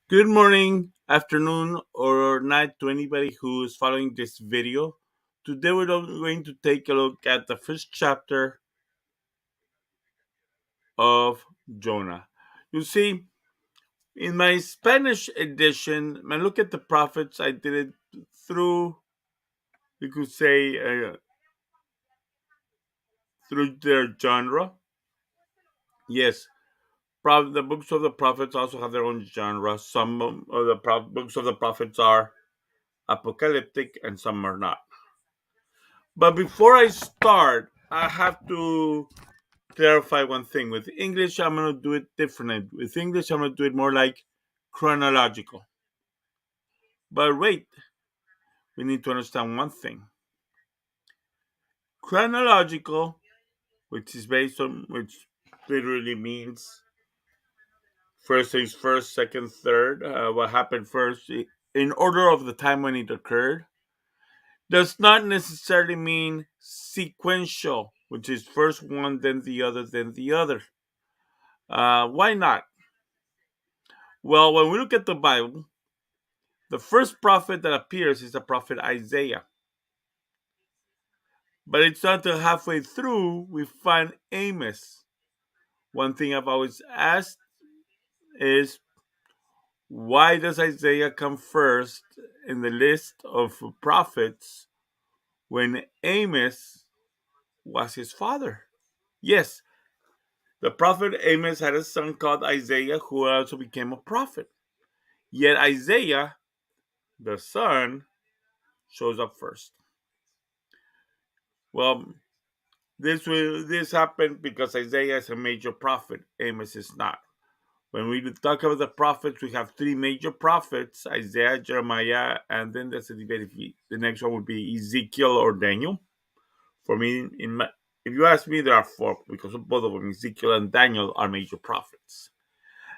Good morning, afternoon, or night to anybody who is following this video. Today we're going to take a look at the first chapter of Jonah. You see, in my Spanish edition, when I look at the prophets, I did it through, you could say, through their genre. Yes, the books of the prophets also have their own genre. Some of the books of the prophets are apocalyptic and some are not. But before I start, I have to clarify one thing. With English, I'm going to do it different. With English, I'm going to do it more like chronological. But wait, we need to understand one thing. Chronological, which is based on, which literally means first things first, second, third, what happened first, in order of the time when it occurred, does not necessarily mean sequential, which is first one, then the other, then the other. Why not? Well, when we look at the Bible, the first prophet that appears is the prophet Isaiah. But it's not until halfway through we find Amos. One thing I've always asked is why does Isaiah come first in the list of prophets when Amos was his father? Yes, the prophet Amos had a son called Isaiah who also became a prophet. Yet Isaiah, the son, shows up first. Well, this happened because Isaiah is a major prophet. Amos is not. When we talk about the prophets, we have three major prophets: Isaiah, Jeremiah, and then there's a debate if the next one would be Ezekiel or Daniel. For me, if you ask me, there are four because both of them, Ezekiel and Daniel, are major prophets.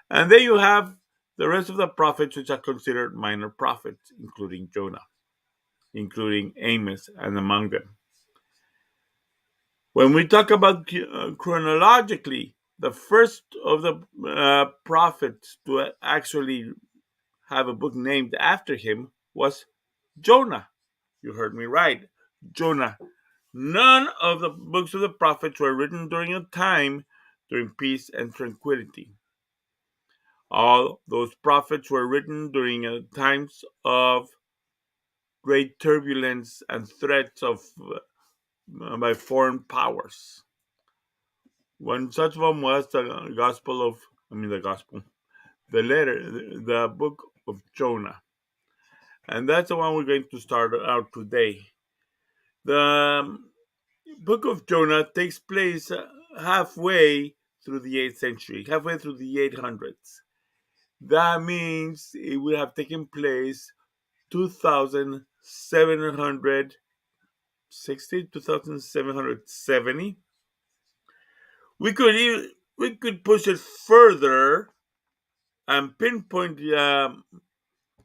And then you have the rest of the prophets, which are considered minor prophets, including Jonah, including Amos, and among them. When we talk about chronologically, the first of the prophets to actually have a book named after him was Jonah. You heard me right. Jonah. None of the books of the prophets were written during a time during peace and tranquility. All those prophets were written during times of great turbulence and threats of by foreign powers. One such one was the the book of Jonah. And that's the one we're going to start out today. The book of Jonah takes place halfway through the 8th century, halfway through the 800s. That means it would have taken place 2760, 2770. We could push it further and pinpoint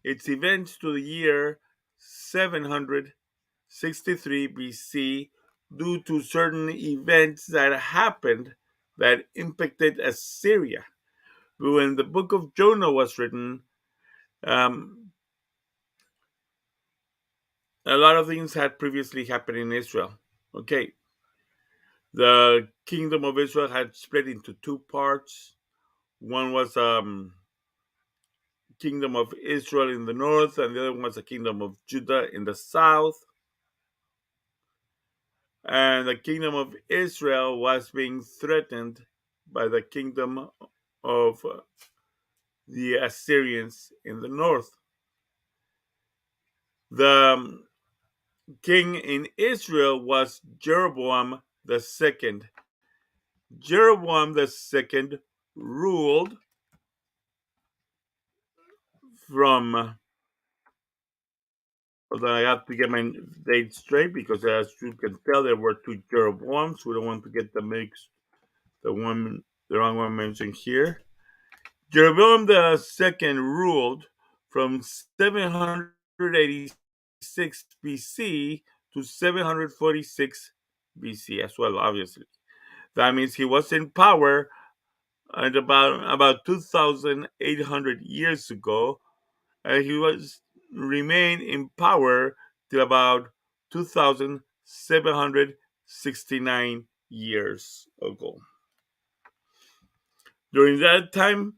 its events to the year 763 BC due to certain events that happened that impacted Assyria. When the book of Jonah was written, um, a lot of things had previously happened in Israel. Okay, the kingdom of Israel had split into two parts. One was kingdom of Israel in the north, and the other one was the kingdom of Judah in the south. And the kingdom of Israel was being threatened by the kingdom of the Assyrians in the north. The king in Israel was Jeroboam the second. Jeroboam the second ruled from. Although I have to get my dates straight because, as you can tell, there were two Jeroboams. We don't want to get the mix, the wrong one mentioned here. Jeroboam the second ruled from 786 BC to 746 BC as well, obviously. That means he was in power and about 2,800 years ago, and he was remained in power till about 2,769 years ago. During that time,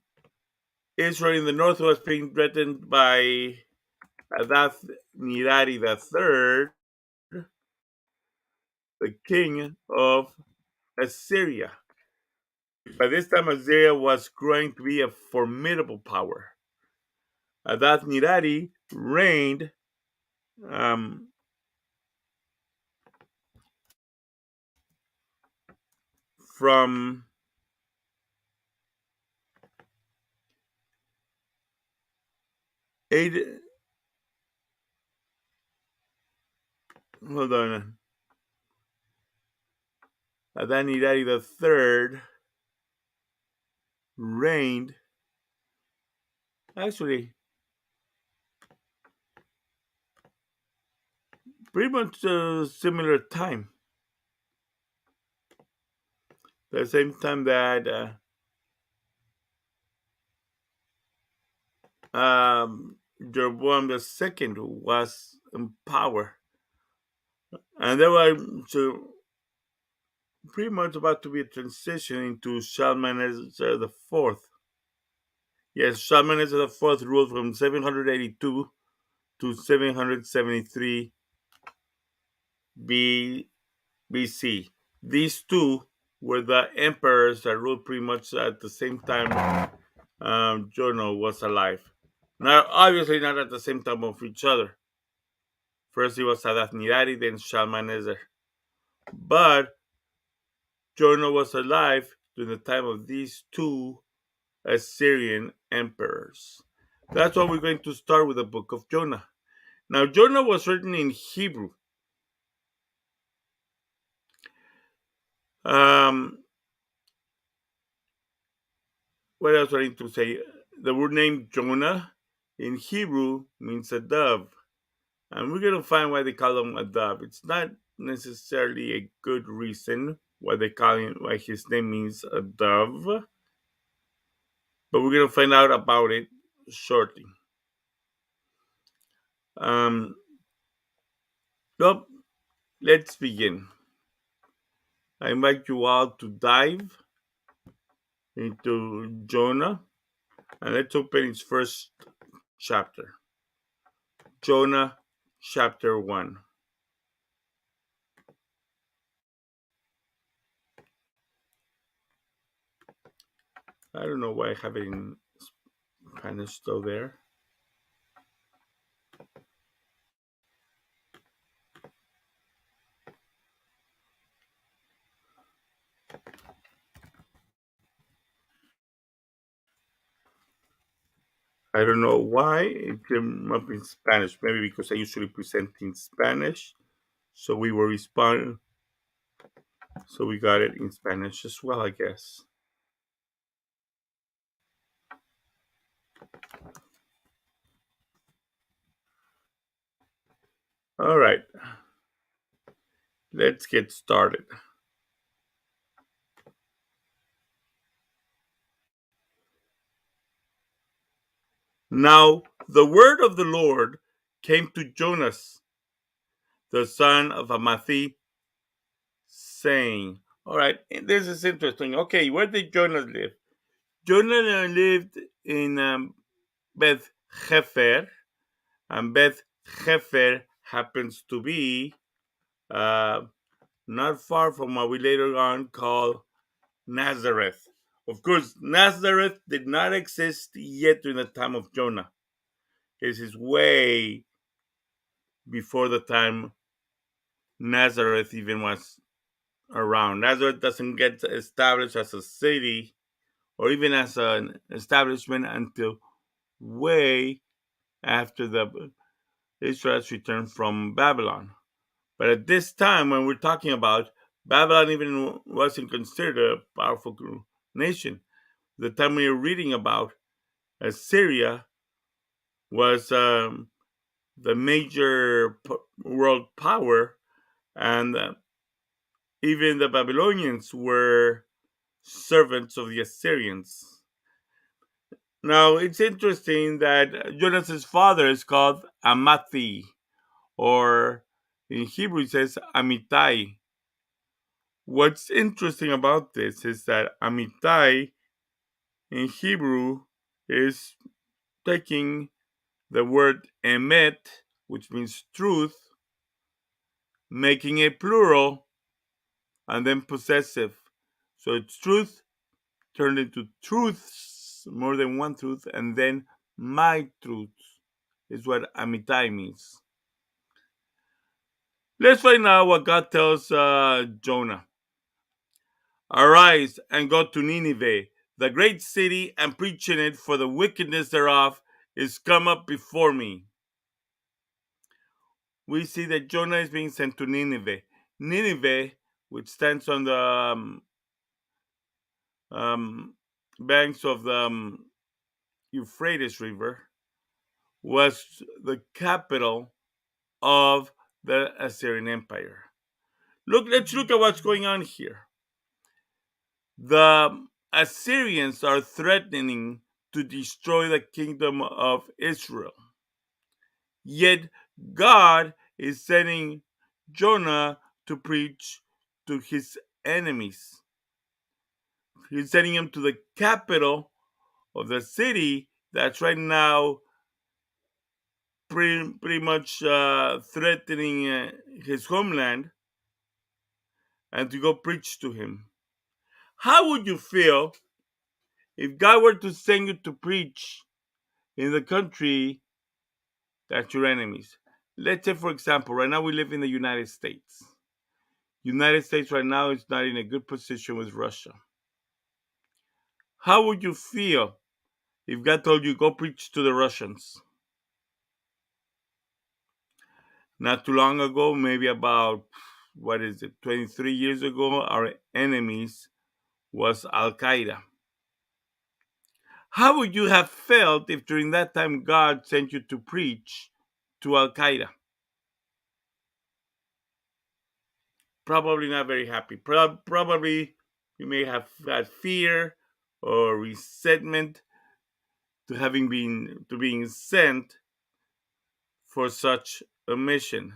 Israel in the north was being threatened by Adath Nirari III, the king of Assyria. By this time, Assyria was growing to be a formidable power. Adath Nirari reigned um, from 8. Hold on. Adath Nirari III reigned, actually, pretty much a similar time. The same time that Jeroboam II was in power. And there was pretty much about to be a transition into Shalmaneser IV. Yes, Shalmaneser IV ruled from 782 to 773 BC. These two were the emperors that ruled pretty much at the same time Jonah was alive. Now, obviously, not at the same time of each other. First, it was Adath Nirari, then Shalmaneser. But Jonah was alive during the time of these two Assyrian emperors. That's why we're going to start with the book of Jonah. Now, Jonah was written in Hebrew. Um, what else do I need to say? The word name Jonah in Hebrew means a dove. And we're going to find why they call him a dove. It's not necessarily a good reason why they call him, why his name means a dove. But we're going to find out about it shortly. Um, well, let's begin. I invite you all to dive into Jonah, and let's open its first chapter. Jonah chapter 1. I don't know why I have it in Spanish still there. I don't know why it came up in Spanish. Maybe because I usually present in Spanish. So we were responding. So we got it in Spanish as well, I guess. All right. Let's get started. Now the word of the Lord came to Jonas, the son of Amittai, saying, all right, this is interesting. Okay, where did Jonah live? Jonah lived in Beth Hefer, and Beth Hefer happens to be uh, not far from what we later on call Nazareth. Of course, Nazareth did not exist yet during the time of Jonah. This is way before the time Nazareth even was around. Nazareth doesn't get established as a city or even as an establishment until way after the Israelites returned from Babylon. But at this time, when we're talking about Babylon, even wasn't considered a powerful nation. The time we are reading about Assyria was the major world power, and even the Babylonians were servants of the Assyrians. Now, it's interesting that Jonas's father is called Amathi, or in Hebrew it says Amitai. What's interesting about this is that Amitai in Hebrew is taking the word emet, which means truth, making it plural, and then possessive. So it's truth turned into truths, more than one truth, and then my truth is what Amitai means. Let's find out what God tells Jonah. Arise and go to Nineveh, the great city, and preach in it, for the wickedness thereof is come up before me. We see that Jonah is being sent to Nineveh. Nineveh, which stands on the um, banks of the Euphrates River, was the capital of the Assyrian Empire. Let's look at what's going on here. The Assyrians are threatening to destroy the kingdom of Israel. Yet God is sending Jonah to preach to his enemies. He's sending him to the capital of the city that's right now pretty much threatening his homeland, and to go preach to him. How would you feel if God were to send you to preach in the country that's your enemies? Let's say, for example, right now we live in the United States. United States right now is not in a good position with Russia. How would you feel if God told you go preach to the Russians? Not too long ago, maybe about 23 years ago, our enemies was Al Qaeda. How would you have felt if during that time God sent you to preach to Al Qaeda? Probably not very happy. Probably you may have had fear or resentment to being sent for such a mission.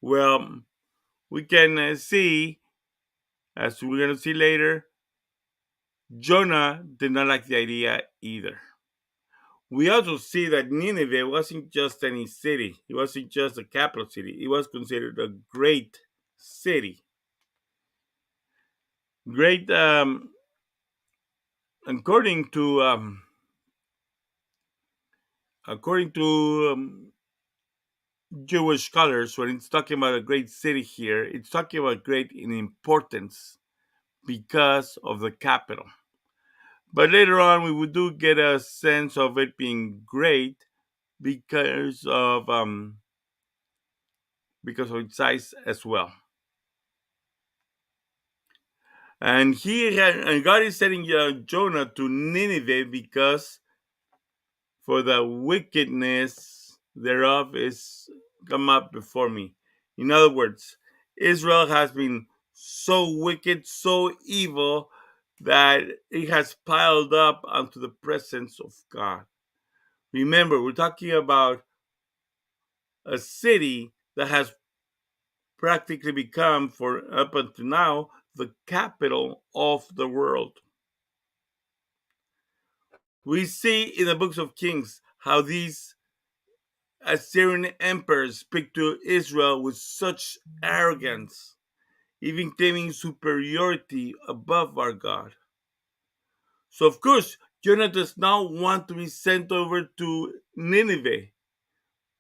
Well, we can see, as we're going to see later, Jonah did not like the idea either. We also see that Nineveh wasn't just any city. It wasn't just a capital city. It was considered a great city. Great, according to Jewish scholars, when it's talking about a great city here, it's talking about great in importance because of the capital. But later on, we do get a sense of it being great because of its size as well. And God is sending Jonah to Nineveh because for the wickedness thereof is come up before me. In other words, Israel has been so wicked, so evil, that it has piled up onto the presence of God. Remember, we're talking about a city that has practically become, for up until now, the capital of the world. We see in the books of Kings how these Assyrian emperors speak to Israel with such arrogance, even claiming superiority above our God. So, of course, Jonah does not want to be sent over to Nineveh.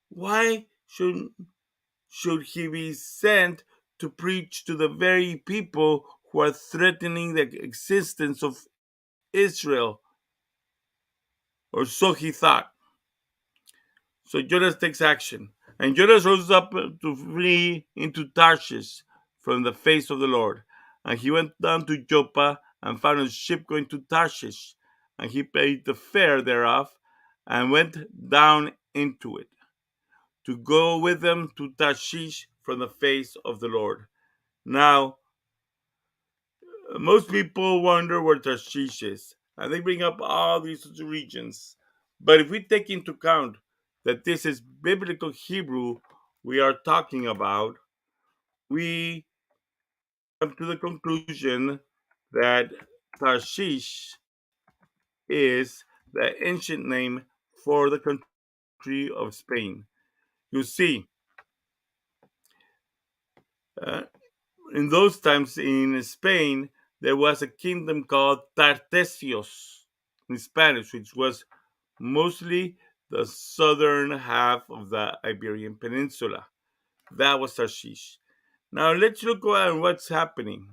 Why should he be sent to preach to the very people who are threatening the existence of Israel? Or so he thought. So Jonas takes action. And Jonas rose up to flee into Tarshish from the face of the Lord. And he went down to Joppa and found a ship going to Tarshish. And he paid the fare thereof and went down into it to go with them to Tarshish from the face of the Lord. Now, Most people wonder where Tarshish is, and they bring up all these regions. But if we take into account that this is biblical Hebrew we are talking about, we come to the conclusion that Tarshish is the ancient name for the country of Spain. You see, uh, in those times in Spain, there was a kingdom called Tartesios in Spanish, which was mostly the southern half of the Iberian Peninsula. That was Tarshish. Now let's look at what's happening.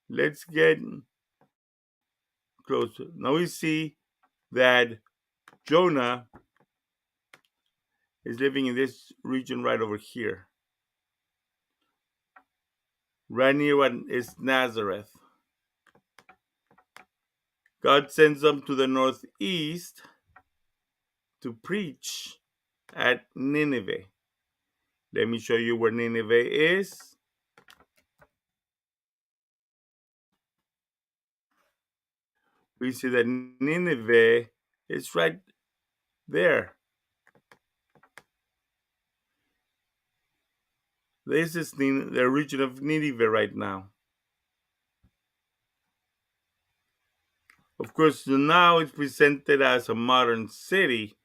Let's get closer. Now we see that Jonah is living in this region right over here, right near what is Nazareth. God sends them to the northeast to preach at Nineveh. Let me show you where Nineveh is. We see that Nineveh is right there. This is the region of Nineveh right now. Of course, now it's presented as a modern city.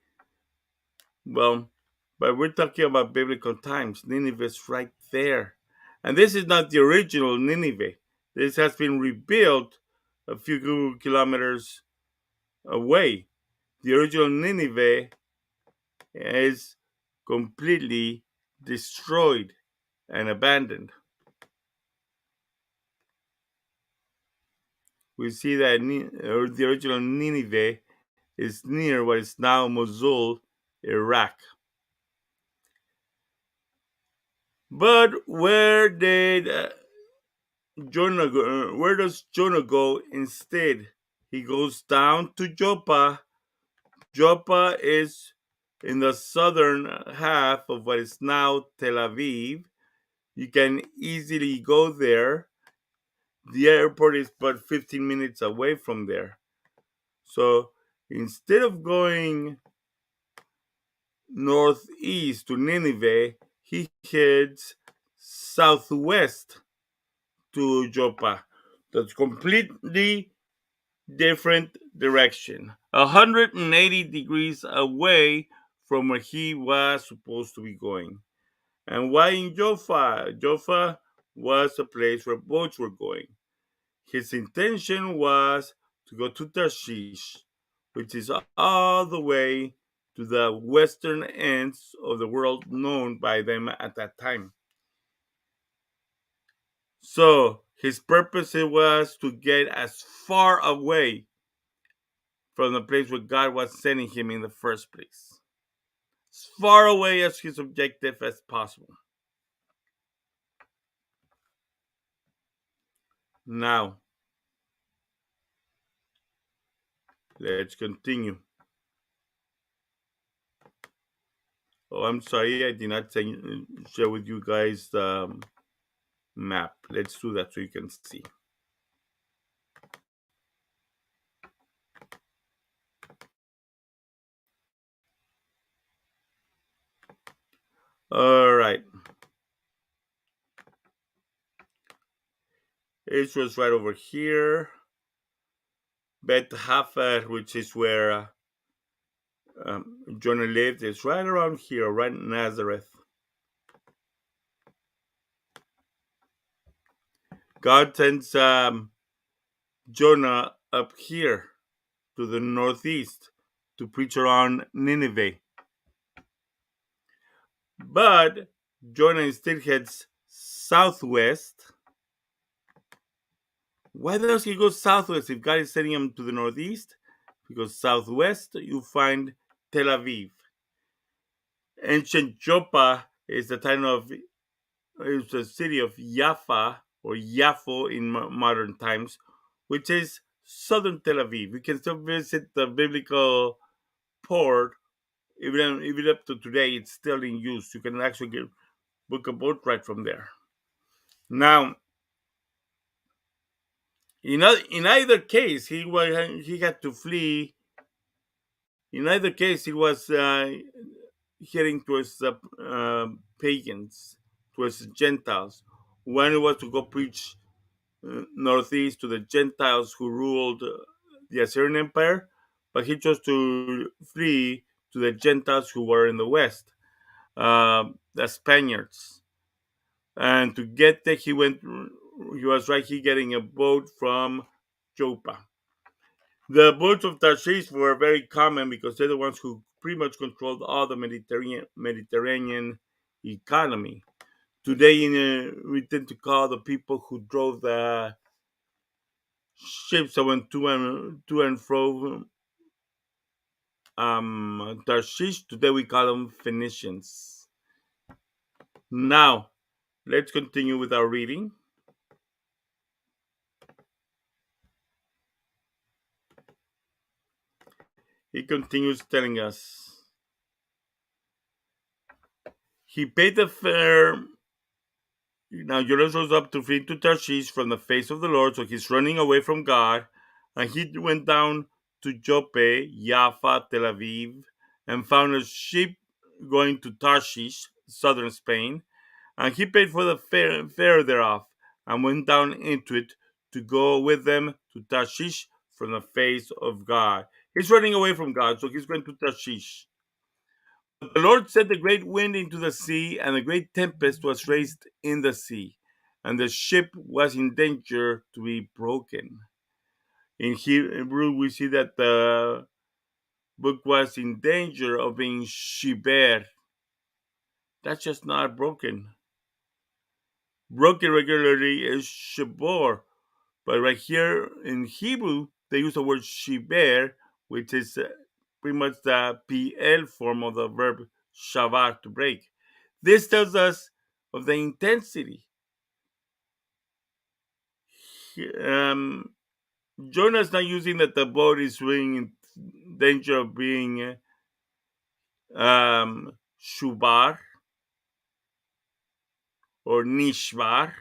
Well, but we're talking about biblical times. Nineveh is right there. And this is not the original Nineveh. This has been rebuilt a few kilometers away. The original Nineveh is completely destroyed and abandoned. We see that the original Nineveh is near what is now Mosul, Iraq. But where does Jonah go instead? He goes down to Joppa. Joppa is in the southern half of what is now Tel Aviv. You can easily go there. The airport is but 15 minutes away from there. So instead of going northeast to Nineveh, he heads southwest to Joppa. That's completely different direction. 180 degrees away from where he was supposed to be going. And why in Joppa? Joppa was a place where boats were going. His intention was to go to Tarshish, which is all the way to the western ends of the world known by them at that time. So his purpose was to get as far away from the place where God was sending him in the first place. As far away as his objective as possible. Now, let's continue. Oh, I'm sorry, I did not share with you guys the map. Let's do that so you can see. All right. Israel's right over here. Beth Hafer, which is where Jonah lived, is right around here, right in Nazareth. God sends Jonah up here to the northeast to preach around Nineveh. But Jonah instead heads southwest. Why does he go southwest if God is sending him to the northeast? Because southwest you find Tel Aviv. Ancient Joppa is the town of is the city of Jaffa or Yaffo in modern times, which is southern Tel Aviv. You can still visit the biblical port even up to today. It's still in use. You can actually book a boat ride from there. Now, In either case, he had to flee. In either case, he was heading towards pagans, towards Gentiles. One was to go preach northeast to the Gentiles who ruled the Assyrian Empire, but he chose to flee to the Gentiles who were in the west, the Spaniards. And to get there, he was right here getting a boat from Joppa. The boats of Tarshish were very common because they're the ones who pretty much controlled all the Mediterranean economy. Today, we tend to call the people who drove the ships that went to and fro Tarshish. Today, we call them Phoenicians. Now, let's continue with our reading. He continues telling us he paid the fare. Now Jonah rose up to flee to Tarshish from the face of the Lord, so he's running away from God. And he went down to Joppe, Jaffa, Tel Aviv, and found a ship going to Tarshish, southern Spain. And he paid for the fare thereof, and went down into it to go with them to Tarshish from the face of God. He's running away from God, so he's going to Tarshish. The Lord set the great wind into the sea, and a great tempest was raised in the sea, and the ship was in danger to be broken. In Hebrew, we see that the book was in danger of being shiber. That's just not broken. Broken regularly is shibor, but right here in Hebrew, they use the word shiber, which is pretty much the PL form of the verb shavar, to break. This tells us of the intensity. Um, Jonah is not using that the boat is being in danger of being shubar or nishbar,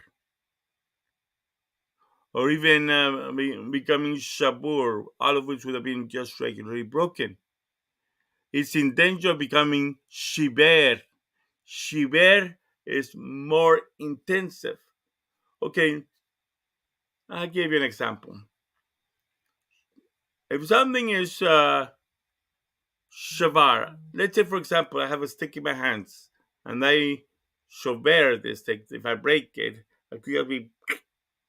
or even becoming shabur, all of which would have been just regularly broken. It's in danger of becoming shiber. Shiber is more intensive. Okay, I'll give you an example. If something is shavar, let's say for example, I have a stick in my hands and I shover this stick. If I break it, I could be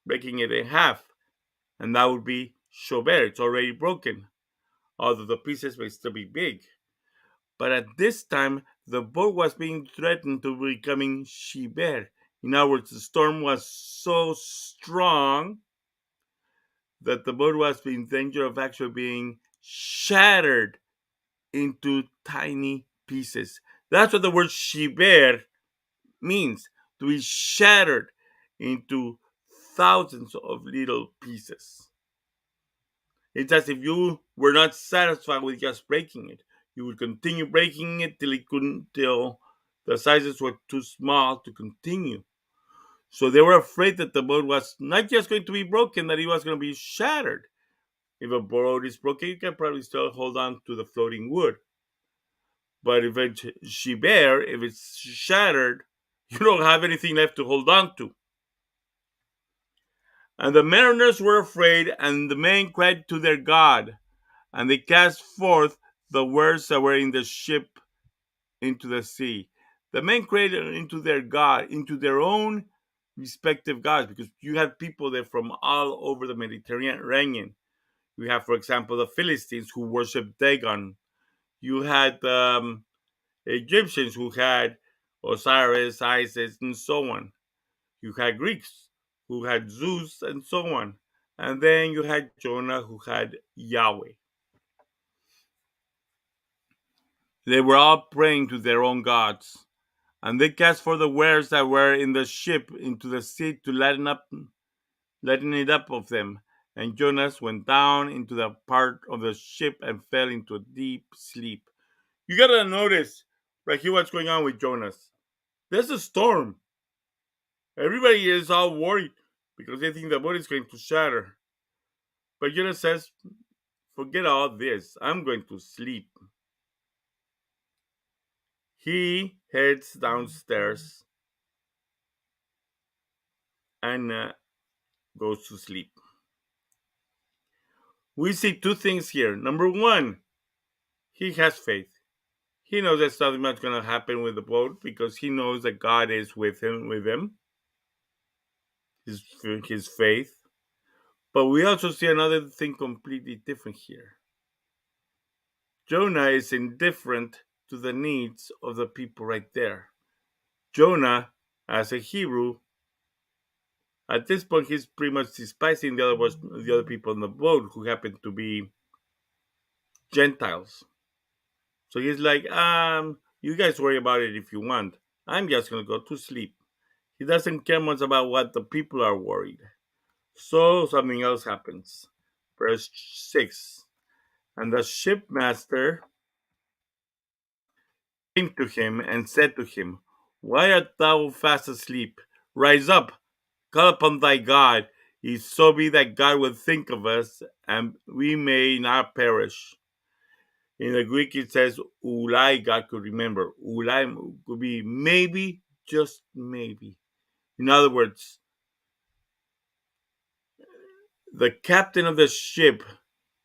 breaking it in half, and that would be shover. It's already broken, although the pieces may still be big. But at this time, the boat was being threatened to becoming shiber. In other words, the storm was so strong that the boat was in danger of actually being shattered into tiny pieces. That's what the word shiber means, to be shattered into thousands of little pieces. It's as if you were not satisfied with just breaking it. You would continue breaking it till the sizes were too small to continue. So they were afraid that the boat was not just going to be broken, that it was going to be shattered. If a boat is broken, you can probably still hold on to the floating wood. But if it's shiber, if it's shattered, you don't have anything left to hold on to. And the mariners were afraid, and the men cried to their God, and they cast forth the wares that were in the ship into the sea. The men cried into their God, into their own respective gods, because you had people there from all over the Mediterranean. You have, for example, the Philistines who worshipped Dagon. You had Egyptians who had Osiris, Isis, and so on. You had Greeks who had Zeus, and so on. And then you had Jonah who had Yahweh. They were all praying to their own gods. And they cast for the wares that were in the ship into the sea to lighten it up of them. And Jonas went down into the part of the ship and fell into a deep sleep. You gotta notice right here what's going on with Jonas. There's a storm. Everybody is all worried because they think the boat is going to shatter. But Jonah says, forget all this. I'm going to sleep. He heads downstairs and goes to sleep. We see two things here. Number one, he has faith. He knows that nothing much going to happen with the boat because he knows that God is with him, his faith. But we also see another thing completely different here. Jonah is indifferent to the needs of the people right there. Jonah, as a Hebrew, at this point he's pretty much despising the other people on the boat who happen to be Gentiles. So he's like, you guys worry about it if you want. I'm just gonna go to sleep. He doesn't care much about what the people are worried. So something else happens. Verse 6. And the shipmaster came to him and said to him, why art thou fast asleep? Rise up, call upon thy God, if so be that God will think of us, and we may not perish. In the Greek it says, ulai, God could remember. Ulai could be maybe, just maybe. In other words, the captain of the ship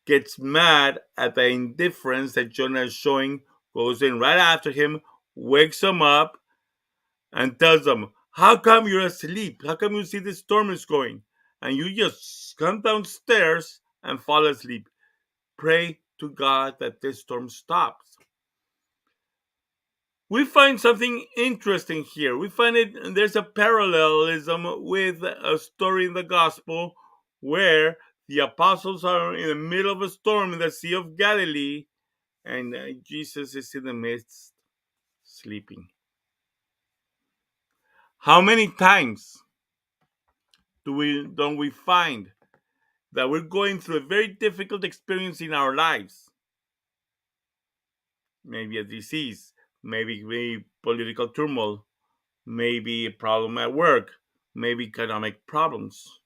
gets mad at the indifference that Jonah is showing, goes in right after him, wakes him up, and tells him, how come you're asleep? How come you see the storm is going? And you just come downstairs and fall asleep. Pray to God that this storm stops. We find something interesting here. We find there's a parallelism with a story in the gospel where the apostles are in the middle of a storm in the Sea of Galilee and Jesus is in the midst sleeping. How many times don't we find that we're going through a very difficult experience in our lives? Maybe a disease, maybe political turmoil, maybe a problem at work, maybe economic problems.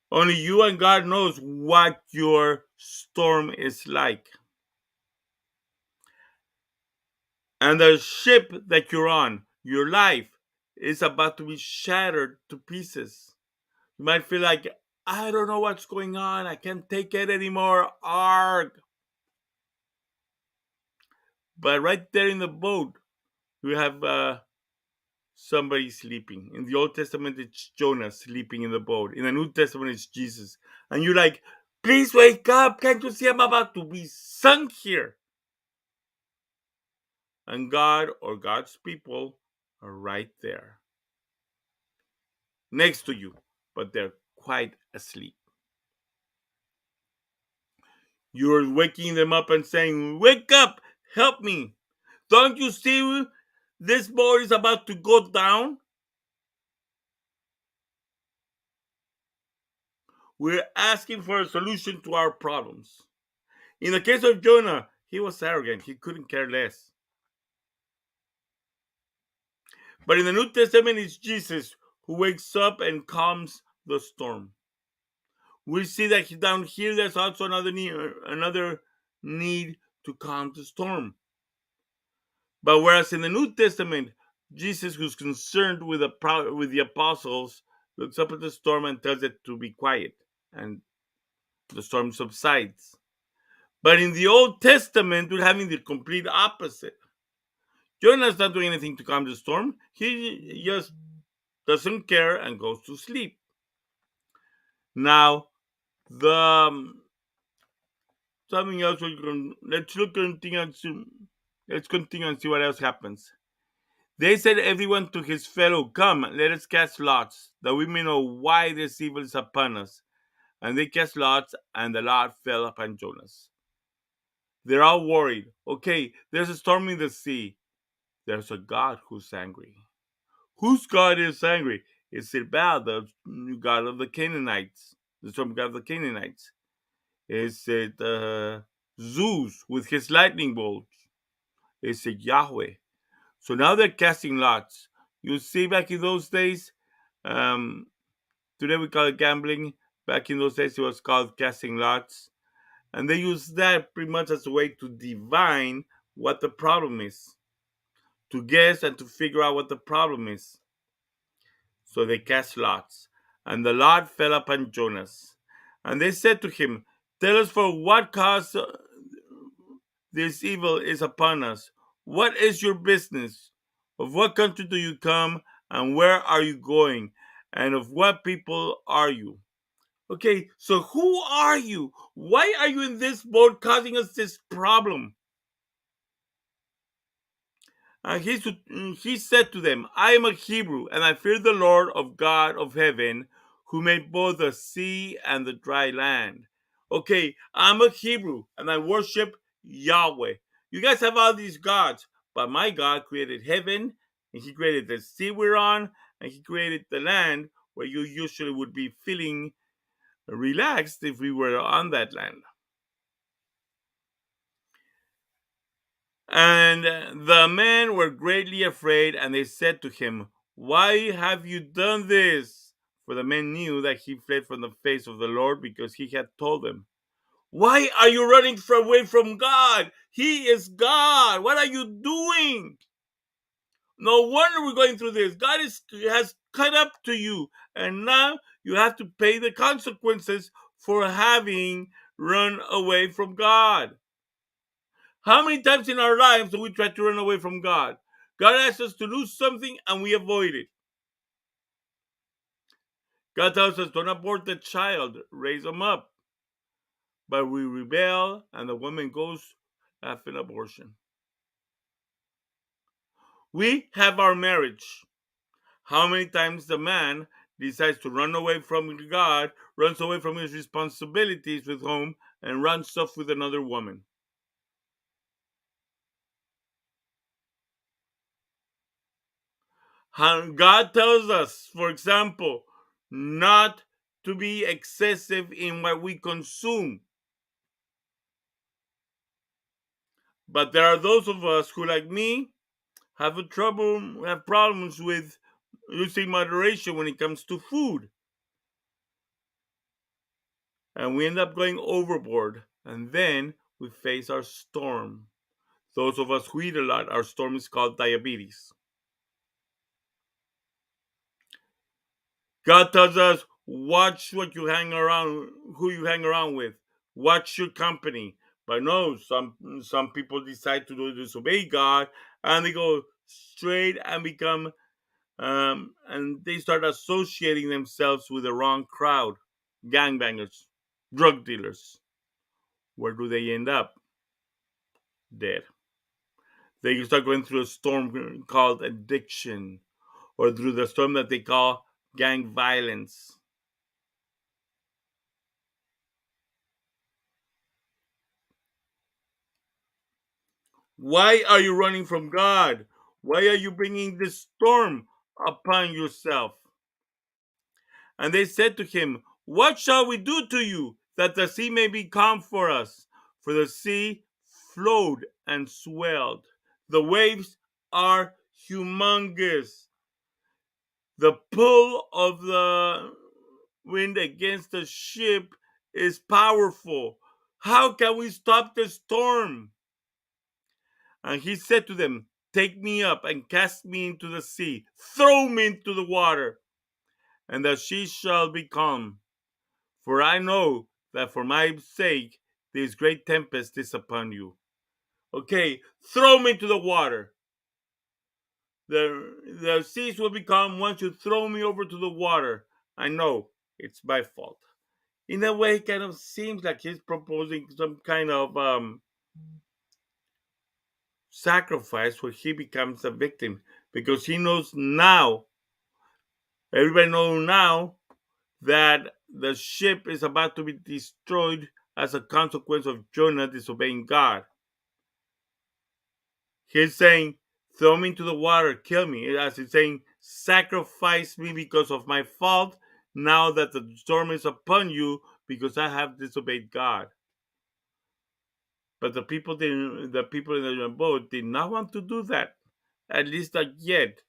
Only you and God knows what your storm is like. And the ship that you're on, your life, is about to be shattered to pieces. You might feel like, I don't know what's going on. I can't take it anymore. Arg. But right there in the boat, you have somebody sleeping. In the Old Testament, it's Jonah sleeping in the boat. In the New Testament, it's Jesus. And you're like, please wake up. Can't you see I'm about to be sunk here? And God or God's people are right there next to you, but they're quite asleep. You're waking them up and saying, wake up, help me. Don't you see this boat is about to go down? We're asking for a solution to our problems. In the case of Jonah, he was arrogant. He couldn't care less. But in the New Testament, it's Jesus who wakes up and calms the storm. We see that down here there's also another need to calm the storm. But whereas in the New Testament, Jesus, who's concerned with the apostles, looks up at the storm and tells it to be quiet, and the storm subsides. But in the Old Testament, we're having the complete opposite. Jonah's not doing anything to calm the storm. He just doesn't care and goes to sleep. Now, the something else. Let's continue and see what else happens. They said everyone to his fellow, come, let us cast lots, that we may know why this evil is upon us. And they cast lots, and the lot fell upon Jonas. They're all worried. Okay, there's a storm in the sea. There's a God who's angry. Whose God is angry? Is it Baal, the God of the Canaanites, the storm god of the Canaanites? Is it Zeus with his lightning bolts? Is it Yahweh? So now they're casting lots. You see, back in those days, today we call it gambling. Back in those days, it was called casting lots. And they use that pretty much as a way to divine what the problem is, to guess and to figure out what the problem is. So they cast lots, and the lot fell upon Jonas. And they said to him, "Tell us for what cause this evil is upon us. What is your business? Of what country do you come, and where are you going? And of what people are you?" Okay, so who are you? Why are you in this boat causing us this problem? And he said to them, "I am a Hebrew, and I fear the Lord of God of heaven, who made both the sea and the dry land." Okay, I'm a Hebrew, and I worship Yahweh. You guys have all these gods, but my God created heaven, and he created the sea we're on, and he created the land where you usually would be feeling relaxed if we were on that land. And the men were greatly afraid, and they said to him, "Why have you done this?" For the men knew that he fled from the face of the Lord, because he had told them. "Why are you running away from God? He is God. What are you doing? No wonder we're going through this. Has cut up to you, and now you have to pay the consequences for having run away from God." How many times in our lives do we try to run away from God? God asks us to do something and we avoid it. God tells us, "Don't abort the child, raise them up." But we rebel and the woman goes after an abortion. We have our marriage. How many times the man decides to run away from God, runs away from his responsibilities with home, and runs off with another woman? God tells us, for example, not to be excessive in what we consume. But there are those of us who, like me, have problems with using moderation when it comes to food. And we end up going overboard. And then we face our storm. Those of us who eat a lot, our storm is called diabetes. God tells us, watch what you hang around, who you hang around with. Watch your company. But no, some people decide to disobey God, and they go straight and become and they start associating themselves with the wrong crowd, gangbangers, drug dealers. Where do they end up? Dead. They start going through a storm called addiction, or through the storm that they call gang violence. Why are you running from God? Why are you bringing this storm upon yourself? And they said to him, "What shall we do to you, that the sea may be calm for us?" For the sea flowed and swelled. The waves are humongous. The pull of the wind against the ship is powerful. How can we stop the storm? And he said to them, "Take me up and cast me into the sea. Throw me into the water, and the sea shall be calm. For I know that for my sake this great tempest is upon you." Okay, throw me into the water. The seas will be calm once you throw me over to the water. I know it's my fault. In a way, it kind of seems like he's proposing some kind of sacrifice where he becomes a victim, because he knows now, everybody knows now, that the ship is about to be destroyed as a consequence of Jonah disobeying God. He's saying, "Throw me into the water, kill me." As he's saying, "Sacrifice me because of my fault, now that the storm is upon you, because I have disobeyed God." But the people in the boat did not want to do that, at least not yet.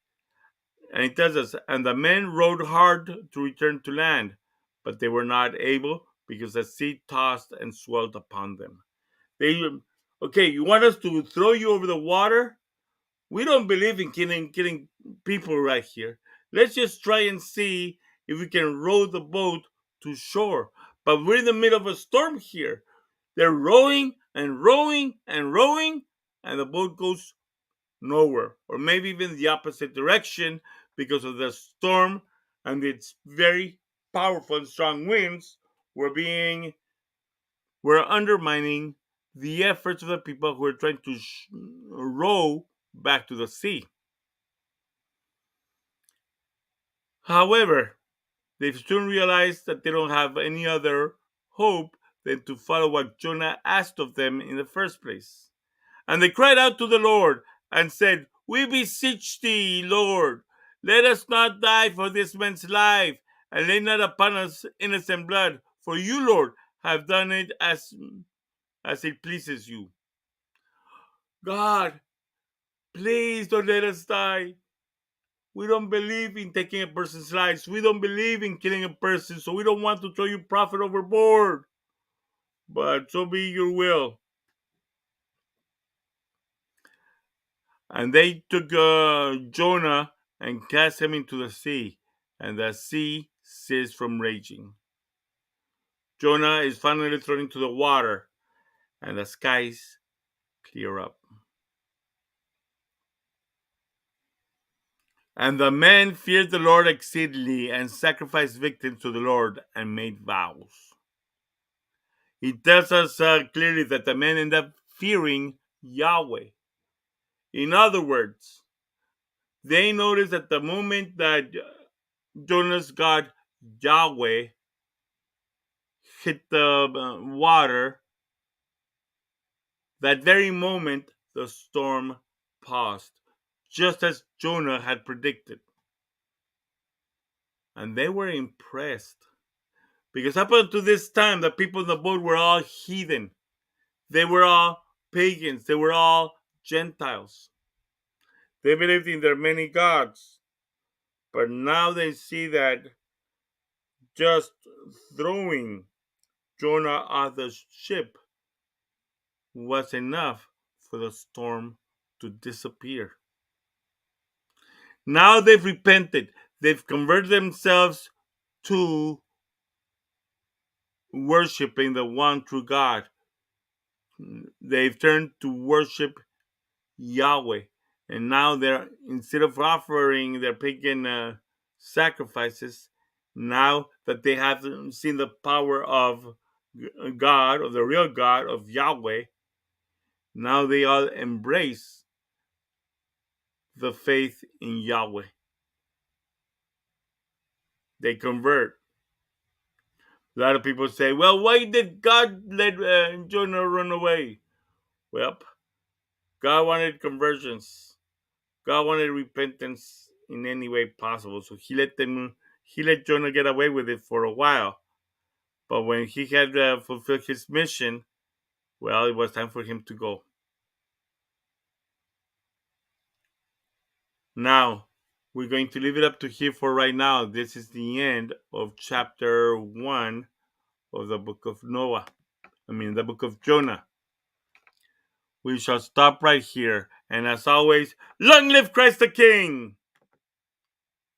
And it tells us, "And the men rowed hard to return to land, but they were not able because the sea tossed and swelled upon them. They, okay, you want us to throw you over the water? We don't believe in killing people right here. Let's just try and see if we can row the boat to shore. But we're in the middle of a storm here. They're rowing and rowing and rowing, and the boat goes nowhere, or maybe even the opposite direction because of the storm and its very powerful and strong winds were undermining the efforts of the people who were trying to row back to the sea. However, they soon realized that they don't have any other hope than to follow what Jonah asked of them in the first place. And they cried out to the Lord and said, "We beseech thee, Lord, let us not die for this man's life, and lay not upon us innocent blood, for you, Lord, have done it as it pleases you." God, please don't let us die. We don't believe in taking a person's lives. We don't believe in killing a person, so we don't want to throw your prophet overboard. But so be your will. And they took Jonah and cast him into the sea, and the sea ceased from raging. Jonah is finally thrown into the water, and the skies clear up. And the men feared the Lord exceedingly, and sacrificed victims to the Lord, and made vows. It tells us clearly that the men end up fearing Yahweh. In other words, they noticed that the moment that Jonah's God, Yahweh, hit the water, that very moment the storm paused, just as Jonah had predicted. And they were impressed. Because up until this time, the people in the boat were all heathen. They were all pagans. They were all Gentiles. They believed in their many gods. But now they see that just throwing Jonah off the ship was enough for the storm to disappear. Now they've repented. They've converted themselves to worshiping the one true God. They've turned to worship Yahweh. And now they're, instead of offering their pagan sacrifices, now that they have seen the power of God, of the real God, of Yahweh, now they all embrace the faith in Yahweh. They convert. A lot of people say, well, why did God let Jonah run away? Well, God wanted conversions. God wanted repentance in any way possible. So he let Jonah get away with it for a while. But when he had fulfilled his mission, well, it was time for him to go. Now, we're going to leave it up to here for right now. This is the end of chapter 1 of the book of the book of Jonah. We shall stop right here. And as always, long live Christ the King!